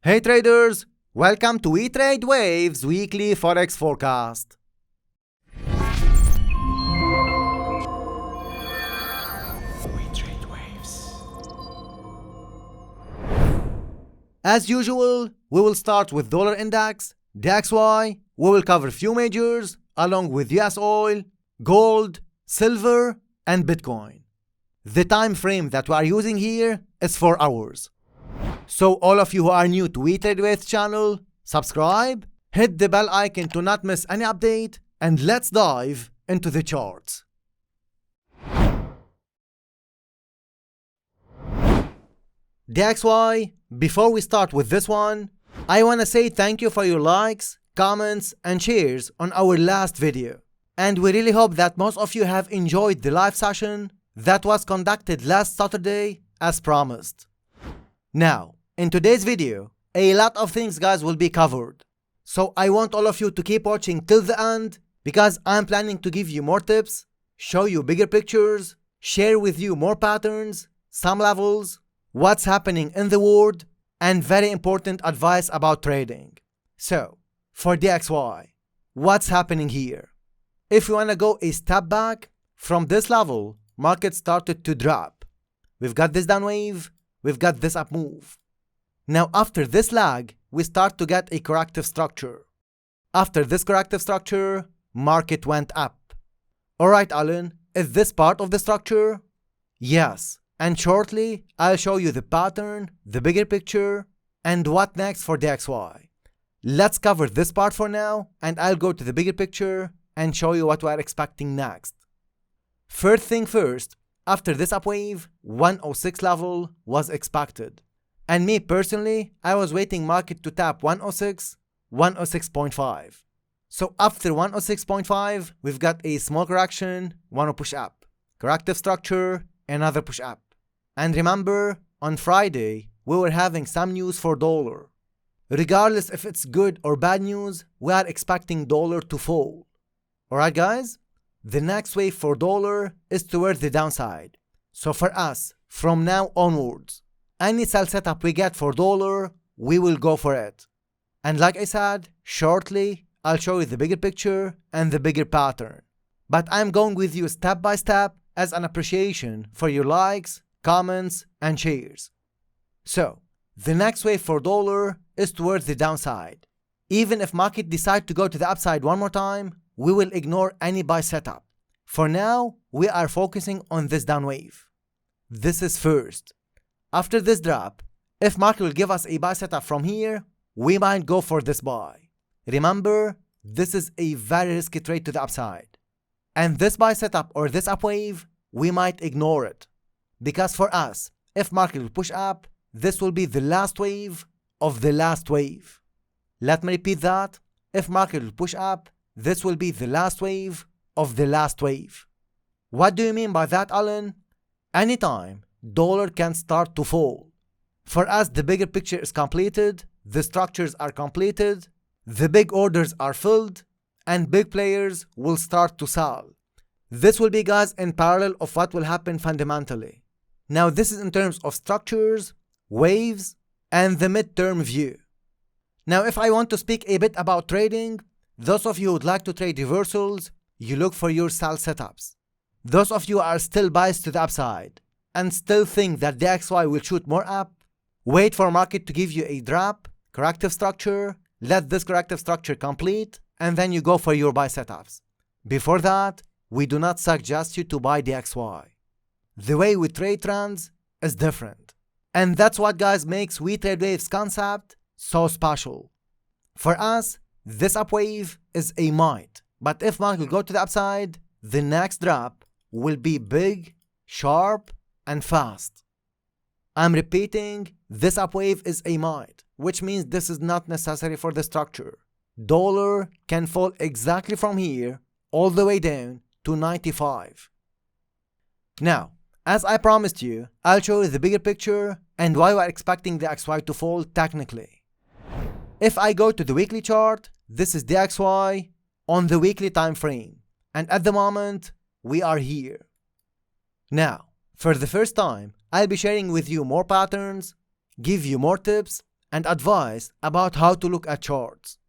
Hey traders, welcome to 𝗘𝗃 Weekly Forex Forecast. As usual, we will start with dollar index, DXY, we will cover few majors along with US oil, gold, silver, and Bitcoin. The time frame that we are using here is 4 hours. So all of you who are new to 𝗘𝗃 channel, subscribe, hit the bell icon to not miss any update, and let's dive into the charts. DXY, before we start with this one, I wanna say thank you for your likes, comments, and shares on our last video. And we really hope that most of you have enjoyed the live session that was conducted last Saturday as promised. Now, in today's video, a lot of things guys will be covered. So I want all of you to keep watching till the end because I'm planning to give you more tips, show you bigger pictures, share with you more patterns, some levels, what's happening in the world, and very important advice about trading. So, for DXY, what's happening here? If you wanna go a step back, from this level, market started to drop. We've got this down wave, we've got this up move. Now after this lag, we start to get a corrective structure. After this corrective structure, market went up. Alright Alain, is this part of the structure? Yes, and shortly I'll show you the pattern, the bigger picture, and what next for DXY. Let's cover this part for now, and I'll go to the bigger picture and show you what we are expecting next. First thing first, after this upwave, 106 level was expected. And me personally, I was waiting market to tap 106, 106.5. So after 106.5, we've got a small correction, wanna push up. Corrective structure, another push up. And remember, on Friday, we were having some news for dollar. Regardless if it's good or bad news, we are expecting dollar to fall. Alright guys? The next wave for dollar is towards the downside. So for us, from now onwards, any sell setup we get for dollar, we will go for it. And like I said, shortly, I'll show you the bigger picture and the bigger pattern. But I'm going with you step by step as an appreciation for your likes, comments, and shares. So, the next wave for dollar is towards the downside. Even if market decide to go to the upside one more time, we will ignore any buy setup. For now, we are focusing on this down wave. This is first. After this drop, if market will give us a buy setup from here, we might go for this buy. Remember, this is a very risky trade to the upside. And this buy setup or this up wave, we might ignore it. Because for us, if market will push up, this will be the last wave of the last wave. Let me repeat that. If market will push up, this will be the last wave of the last wave. What do you mean by that, Alain? Anytime dollar can start to fall. For us, the bigger picture is completed, the structures are completed, the big orders are filled, and big players will start to sell. This will be, guys, in parallel of what will happen fundamentally. Now, this is in terms of structures, waves, and the midterm view. Now, if I want to speak a bit about trading, those of you who would like to trade reversals, you look for your sell setups. Those of you are still biased to the upside and still think that DXY will shoot more up, wait for market to give you a drop, corrective structure, let this corrective structure complete, and then you go for your buy setups. Before that, we do not suggest you to buy DXY. The way we trade trends is different. And that's what, guys, makes 𝗘𝗃 concept so special. For us, this upwave is a might, but if market will go to the upside, the next drop will be big, sharp, and fast. I'm repeating, this upwave is a might, which means this is not necessary for the structure. Dollar can fall exactly from here all the way down to 95. Now, as I promised you, I'll show you the bigger picture and why we're expecting the DXY to fall technically. If I go to the weekly chart, this is DXY on the weekly time frame, and at the moment, we are here. Now, for the first time, I'll be sharing with you more patterns, give you more tips, and advice about how to look at charts.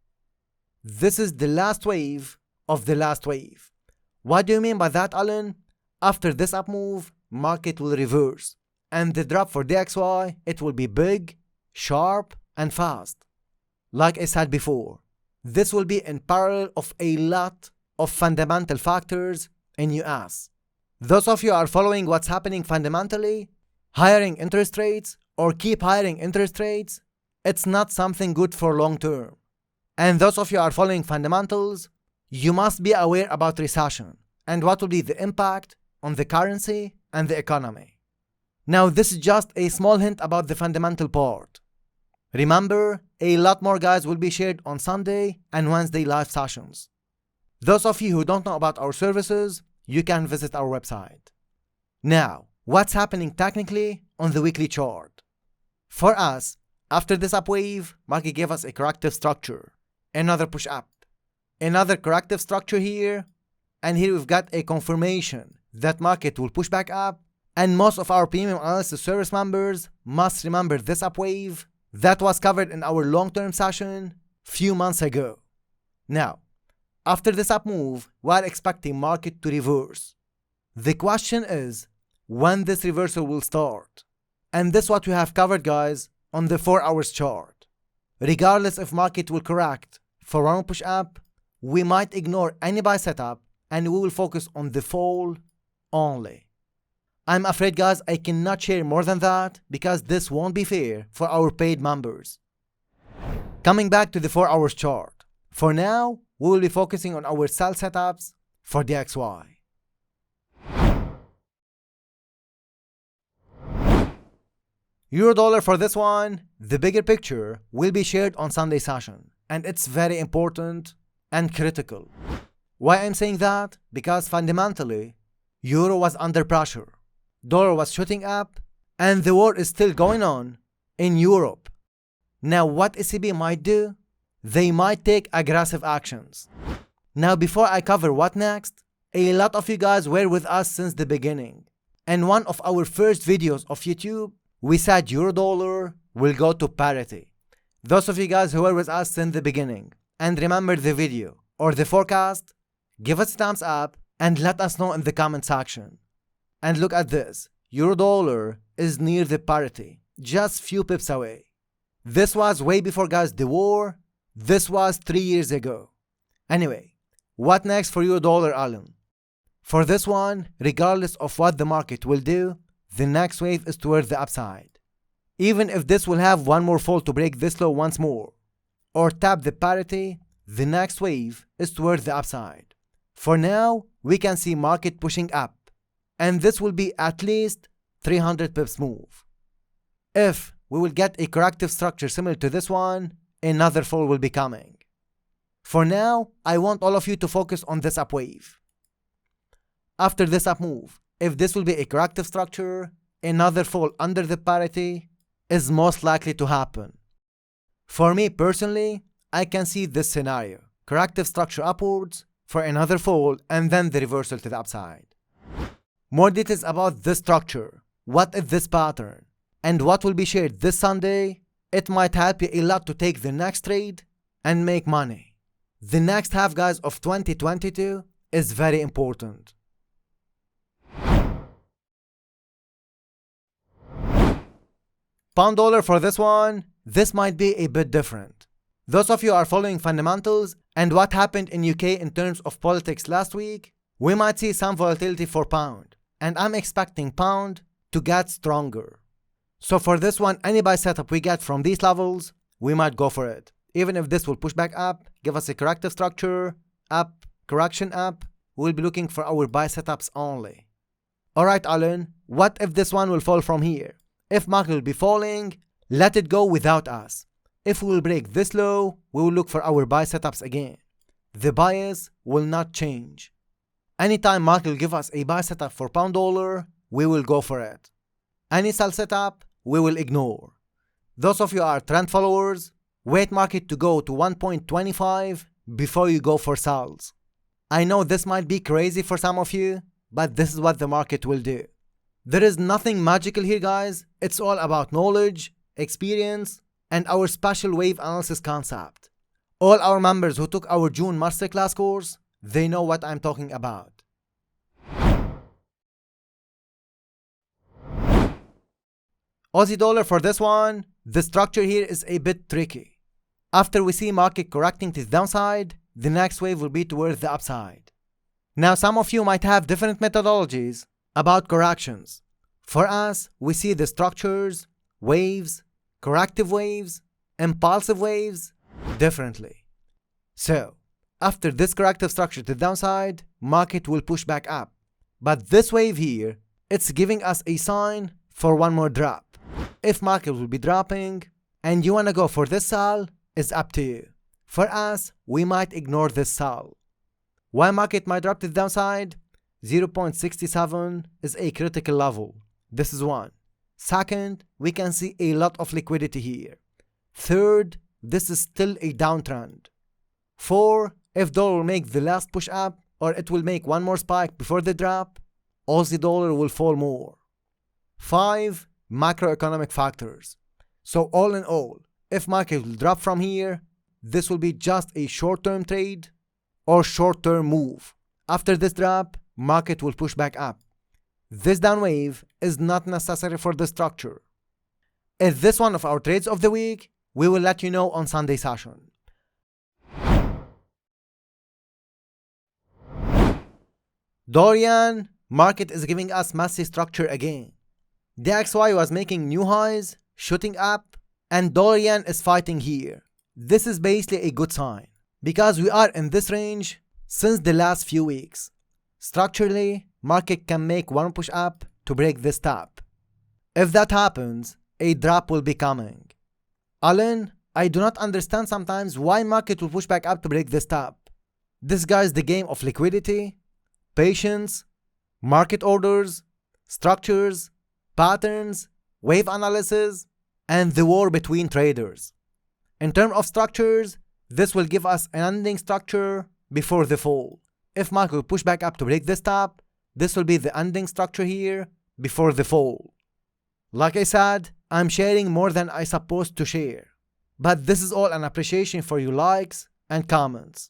This is the last wave of the last wave. What do you mean by that, Alain? After this up move, market will reverse, and the drop for DXY, it will be big, sharp, and fast. Like I said before, this will be in parallel of a lot of fundamental factors in US. Those of you are following what's happening fundamentally, hiring interest rates or keep hiring interest rates, it's not something good for long term. And those of you are following fundamentals, you must be aware about recession and what will be the impact on the currency and the economy. Now this is just a small hint about the fundamental part. Remember, a lot more guides will be shared on Sunday and Wednesday live sessions. Those of you who don't know about our services, you can visit our website. Now, what's happening technically on the weekly chart? For us, after this up wave, market gave us a corrective structure, another push up, another corrective structure here, and here we've got a confirmation that market will push back up, and most of our premium analysis service members must remember this up wave that was covered in our long-term session few months ago. Now, after this up move, we are expecting market to reverse. The question is when this reversal will start. And this is what we have covered, guys, on the 4 hours chart. Regardless if market will correct for one push up, we might ignore any buy setup and we will focus on the fall only. I'm afraid, guys, I cannot share more than that because this won't be fair for our paid members. Coming back to the 4 hours chart. For now, we will be focusing on our sell setups for DXY. Euro-dollar for this one, the bigger picture will be shared on Sunday session, and it's very important and critical. Why I'm saying that? Because fundamentally, Euro was under pressure, dollar was shooting up, and the war is still going on in Europe. Now what ECB might do? They might take aggressive actions. Now before I cover what next, a lot of you guys were with us since the beginning. In one of our first videos of YouTube, we said euro-dollar will go to parity. Those of you guys who were with us since the beginning and remember the video or the forecast, give us a thumbs up and let us know in the comment section. And look at this, euro-dollar is near the parity, just few pips away. This was way before, guys, the war. This was 3 years ago. Anyway, what next for euro-dollar, Alain? For this one, regardless of what the market will do, the next wave is toward the upside. Even if this will have one more fall to break this low once more, or tap the parity, the next wave is toward the upside. For now, we can see market pushing up, and this will be at least 300 pips move. If we will get a corrective structure similar to this one, another fall will be coming. For now, I want all of you to focus on this up wave. After this up move, if this will be a corrective structure, another fall under the parity is most likely to happen. For me personally, I can see this scenario, corrective structure upwards for another fall and then the reversal to the upside. More details about this structure, what is this pattern, and what will be shared this Sunday, it might help you a lot to take the next trade and make money. The next half, guys, of 2022 is very important. Pound dollar for this one, this might be a bit different. Those of you are following fundamentals and what happened in UK in terms of politics last week, we might see some volatility for pound, and I'm expecting pound to get stronger. So for this one, any buy setup we get from these levels, we might go for it. Even if this will push back up, give us a corrective structure, up, correction up, we'll be looking for our buy setups only. Alright, Alain, what if this one will fall from here? If market will be falling, let it go without us. If we will break this low, we will look for our buy setups again. The bias will not change. Anytime market will give us a buy setup for pound dollar, we will go for it. Any sell setup, we will ignore. Those of you are trend followers, wait market to go to 1.25 before you go for sells. I know this might be crazy for some of you, but this is what the market will do. There is nothing magical here, guys. It's all about knowledge, experience, and our special wave analysis concept. All our members who took our June masterclass course, they know what I'm talking about. Aussie dollar for this one, the structure here is a bit tricky. After we see market correcting to the downside, the next wave will be towards the upside. Now some of you might have different methodologies about corrections. For us, we see the structures, waves, corrective waves, impulsive waves differently. So, after this corrective structure to the downside, market will push back up. But this wave here, it's giving us a sign for one more drop. If market will be dropping and you wanna go for this sell, it's up to you. For us, we might ignore this sell. Why market might drop to the downside? 0.67 is a critical level. This is one. Second, we can see a lot of liquidity here. Third, this is still a downtrend. 4, if dollar will make the last push up or it will make one more spike before the drop, Aussie dollar will fall more. 5, macroeconomic factors. So all in all, if market will drop from here, this will be just a short-term trade or short-term move. After this drop, market will push back up. This down wave is not necessary for the structure. Is this one of our trades of the week? We will let you know on Sunday session. Dollar yen, market is giving us messy structure again. DXY was making new highs, shooting up, and dollar yen is fighting here. This is basically a good sign, because we are in this range since the last few weeks. Structurally, market can make one push up to break this top. If that happens, a drop will be coming. Alain, I do not understand sometimes why market will push back up to break this top. This guy is the game of liquidity, patience, market orders, structures, patterns, wave analysis, and the war between traders. In terms of structures, this will give us an ending structure before the fall. If market will push back up to break this top, this will be the ending structure here before the fall. Like I said, I'm sharing more than I'm supposed to share. But this is all an appreciation for your likes and comments.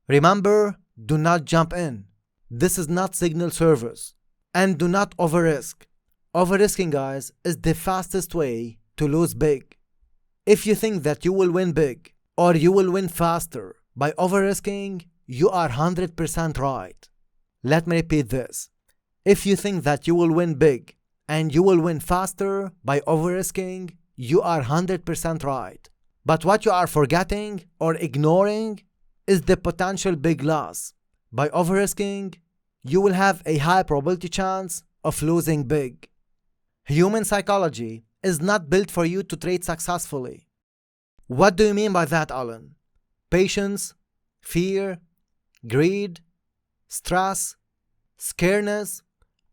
Remember, do not jump in. This is not signal service. And do not over-risk. Over-risking, guys, is the fastest way to lose big. If you think that you will win big or you will win faster by over-risking, you are 100% right. Let me repeat this. If you think that you will win big and you will win faster by over-risking, you are 100% right. But what you are forgetting or ignoring is the potential big loss. By over-risking, you will have a high probability chance of losing big. Human psychology is not built for you to trade successfully. What do you mean by that, Alain? Patience, fear, greed, stress, scaredness,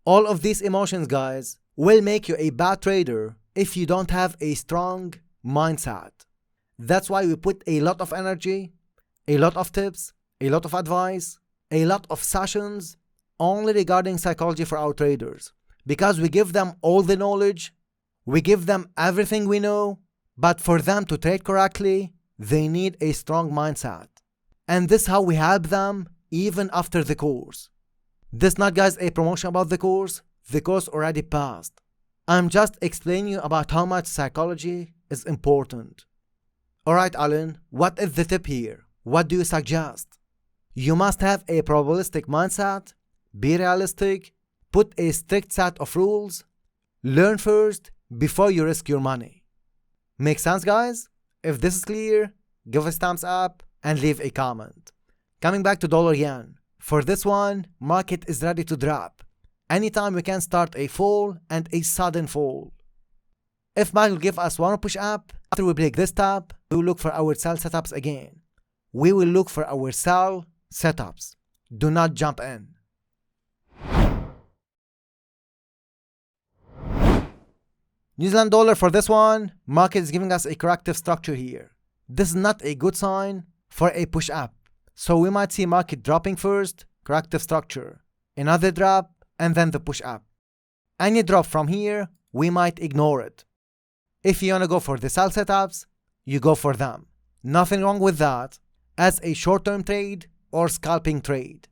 all of these emotions, guys, will make you a bad trader if you don't have a strong mindset. That's why we put a lot of energy, a lot of tips, a lot of advice, a lot of sessions only regarding psychology for our traders. Because we give them all the knowledge, we give them everything we know, but for them to trade correctly, they need a strong mindset. And this is how we help them even after the course. This not, guys, a promotion about the course already passed. I'm just explaining you about how much psychology is important. Alright, Alain, what is the tip here? What do you suggest? You must have a probabilistic mindset, be realistic, put a strict set of rules, learn first before you risk your money. Make sense, guys? If this is clear, give us a thumbs up and leave a comment. Coming back to dollar yen. For this one, market is ready to drop. Anytime we can start a fall and a sudden fall. If market will give us one push up, after we break this top, we will look for our sell setups again. We will look for our sell setups. Do not jump in. New Zealand dollar for this one, market is giving us a corrective structure here. This is not a good sign for a push up. So we might see market dropping first, corrective structure, another drop, and then the push up. Any drop from here, we might ignore it. If you wanna go for the sell setups, you go for them. Nothing wrong with that as a short-term trade or scalping trade.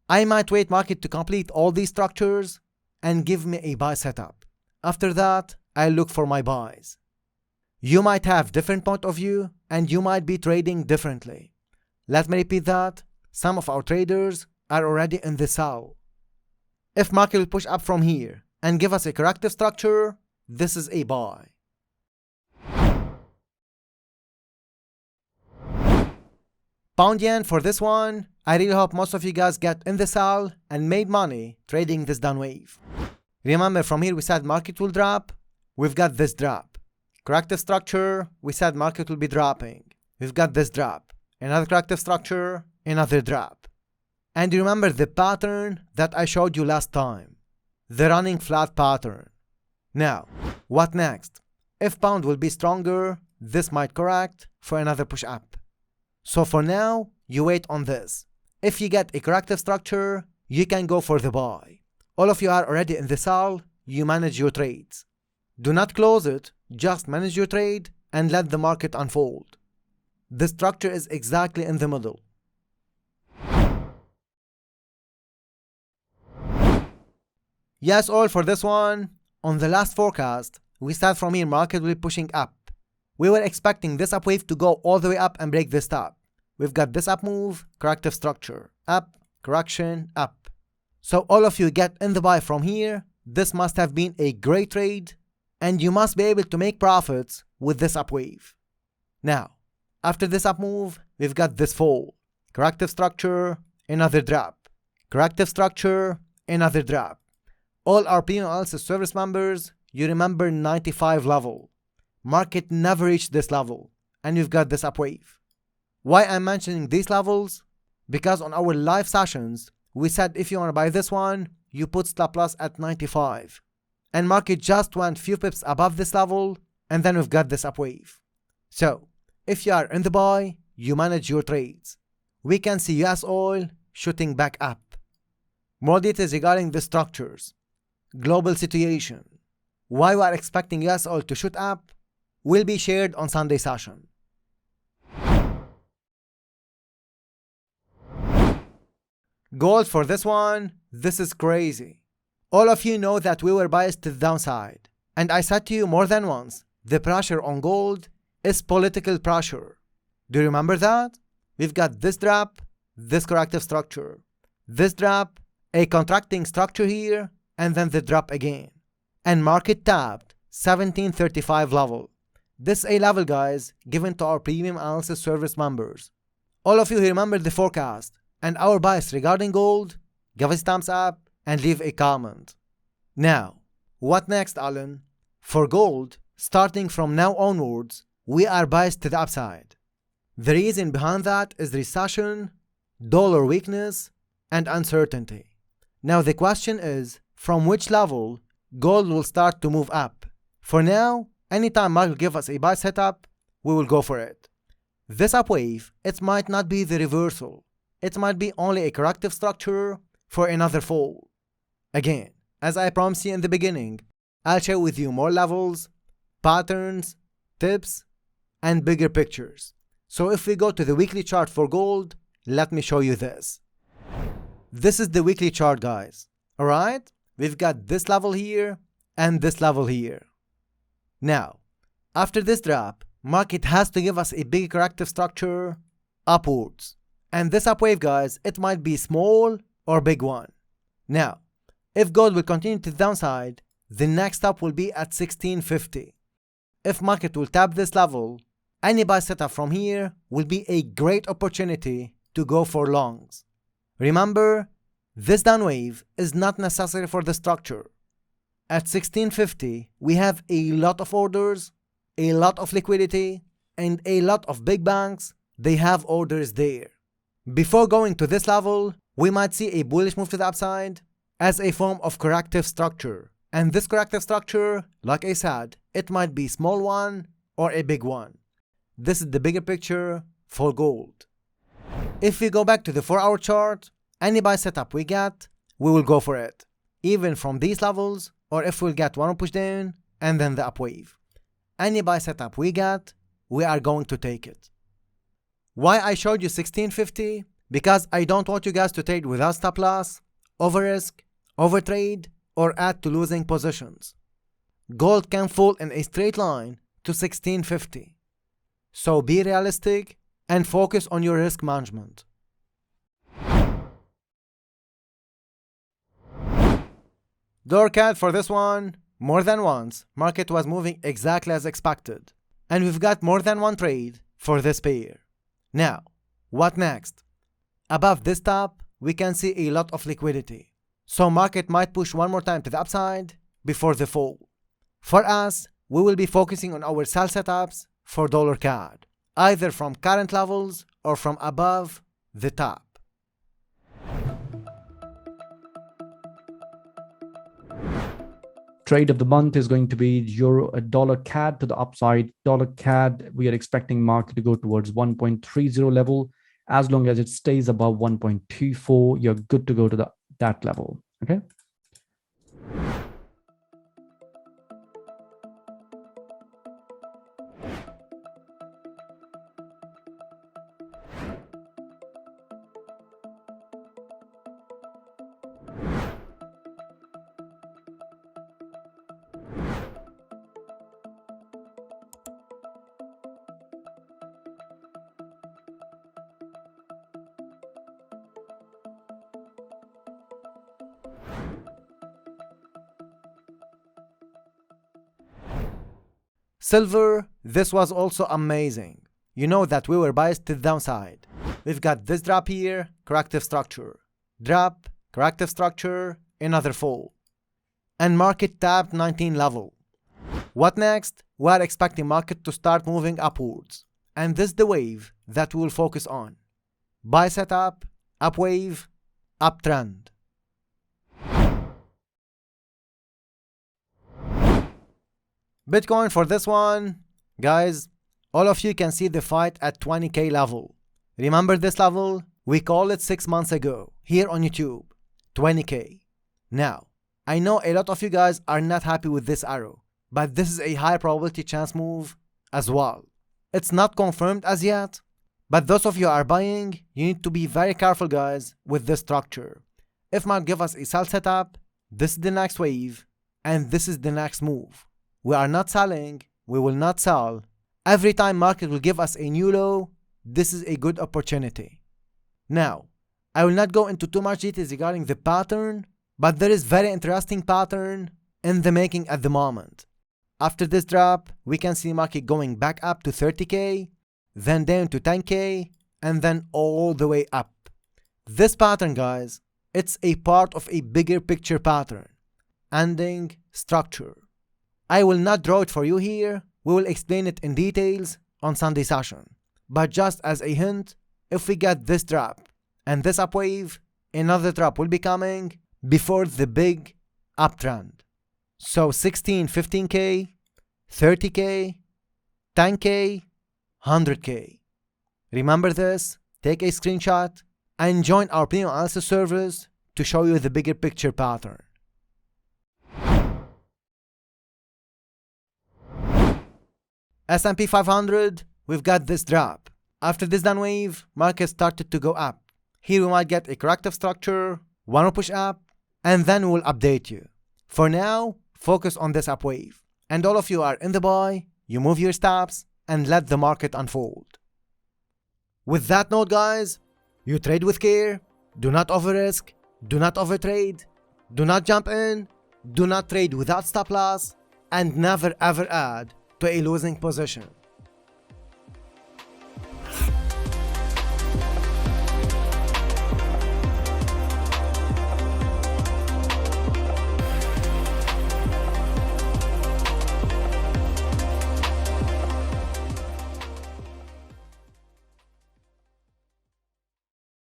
I might wait market to complete all these structures and give me a buy setup. After that, I'll look for my buys. You might have different point of view and you might be trading differently. Let me repeat that. Some of our traders are already in the sell. If market will push up from here and give us a corrective structure, this is a buy. Pound yen for this one, I really hope most of you guys get in the sell and made money trading this down wave. Remember, from here we said market will drop, we've got this drop. Corrective structure, we said market will be dropping. We've got this drop. Another corrective structure, another drop. And remember the pattern that I showed you last time. The running flat pattern. Now, what next? If pound will be stronger, this might correct for another push up. So for now, you wait on this. If you get a corrective structure, you can go for the buy. All of you are already in the sell, you manage your trades. Do not close it, just manage your trade and let the market unfold. The structure is exactly in the middle. Yes, all for this one. On the last forecast, we said from here market will be pushing up. We were expecting this up wave to go all the way up and break this top. We've got this up move, corrective structure, up, correction, up. So all of you get in the buy from here. This must have been a great trade and you must be able to make profits with this up wave. Now, after this up move, we've got this fall, corrective structure, another drop, corrective structure, another drop. All our premium analysis service members, you remember 95 level. Market never reached this level and we've got this up wave. Why I'm mentioning these levels? Because on our live sessions, we said if you want to buy this one, you put stop loss at 95. And market just went few pips above this level and then we've got this up wave. So, if you are in the buy, you manage your trades. We can see US oil shooting back up. More details regarding the structures, global situation, why we are expecting US oil to shoot up, will be shared on Sunday session. Gold for this one, this is crazy. All of you know that we were biased to the downside. And I said to you more than once, the pressure on gold is political pressure. Do you remember that? We've got this drop, this corrective structure, this drop, a contracting structure here, and then the drop again. And market tapped 1735 level. This A level, guys, given to our premium analysis service members. All of you who remember the forecast and our bias regarding gold, give us a thumbs up and leave a comment. Now, what next, Alain? For gold, starting from now onwards, we are biased to the upside. The reason behind that is recession, dollar weakness, and uncertainty. Now the question is, from which level gold will start to move up? For now, anytime market will give us a buy setup, we will go for it. This up wave, it might not be the reversal. It might be only a corrective structure for another fall. Again, as I promised you in the beginning, I'll share with you more levels, patterns, tips, and bigger pictures. So if we go to the weekly chart for gold, let me show you this. This is the weekly chart, guys. Alright? We've got this level here and this level here. Now, after this drop, market has to give us a big corrective structure upwards. And this up wave, guys, it might be small or big one. Now, if gold will continue to the downside, the next stop will be at 1650. If market will tap this level, any buy setup from here will be a great opportunity to go for longs. Remember, this down wave is not necessary for the structure. At 1650, we have a lot of orders, a lot of liquidity, and a lot of big banks, they have orders there. Before going to this level, we might see a bullish move to the upside as a form of corrective structure. And this corrective structure, like I said, it might be small one or a big one. This is the bigger picture for gold. If we go back to the 4-hour chart, any buy setup we get, we will go for it. Even from these levels, or if we'll get one push down and then the up wave. Any buy setup we get, we are going to take it. Why I showed you 1650? Because I don't want you guys to trade without stop loss, over risk, over trade, or add to losing positions. Gold can fall in a straight line to 1650. So be realistic and focus on your risk management. EURUSD for this one, more than once, market was moving exactly as expected. And we've got more than one trade for this pair. Now, what next? Above this top, we can see a lot of liquidity. So market might push one more time to the upside before the fall. For us, we will be focusing on our sell setups for EURUSD, either from current levels or from above the top. Trade of the month is going to be dollar CAD to the upside. Dollar CAD, we are expecting market to go towards 1.30 level. As long as it stays above 1.24, you're good to go to that level. Okay. Silver, this was also amazing. You know that we were biased to the downside. We've got this drop here, corrective structure. Drop, corrective structure, another fall. And market tapped 19 level. What next? We are expecting market to start moving upwards. And this is the wave that we will focus on. Buy setup, up wave, uptrend. Bitcoin for this one, guys, all of you can see the fight at 20k level. Remember this level? We called it 6 months ago, here on YouTube, 20k. Now, I know a lot of you guys are not happy with this arrow, but this is a high probability chance move as well. It's not confirmed as yet, but those of you are buying, you need to be very careful, guys, with this structure. If market give us a sell setup, this is the next wave, and this is the next move. We are not selling, we will not sell. Every time market will give us a new low, this is a good opportunity. Now, I will not go into too much details regarding the pattern, but there is very interesting pattern in the making at the moment. After this drop, we can see market going back up to 30k, then down to 10k, and then all the way up. This pattern, guys, it's a part of a bigger picture pattern, ending structure. I will not draw it for you here, we will explain it in details on Sunday session. But just as a hint, if we get this drop and this up wave, another drop will be coming before the big uptrend. So 16, 15k, 30k, 10k, 100k. Remember this, take a screenshot and join our premium analysis service to show you the bigger picture pattern. S&P 500, we've got this drop. After this down wave, market started to go up. Here we might get a corrective structure, one more push up, and then we'll update you. For now, focus on this up wave. And all of you are in the buy, you move your stops, and let the market unfold. With that note, guys, you trade with care, do not over risk, do not over trade, do not jump in, do not trade without stop loss, and never ever add to a losing position.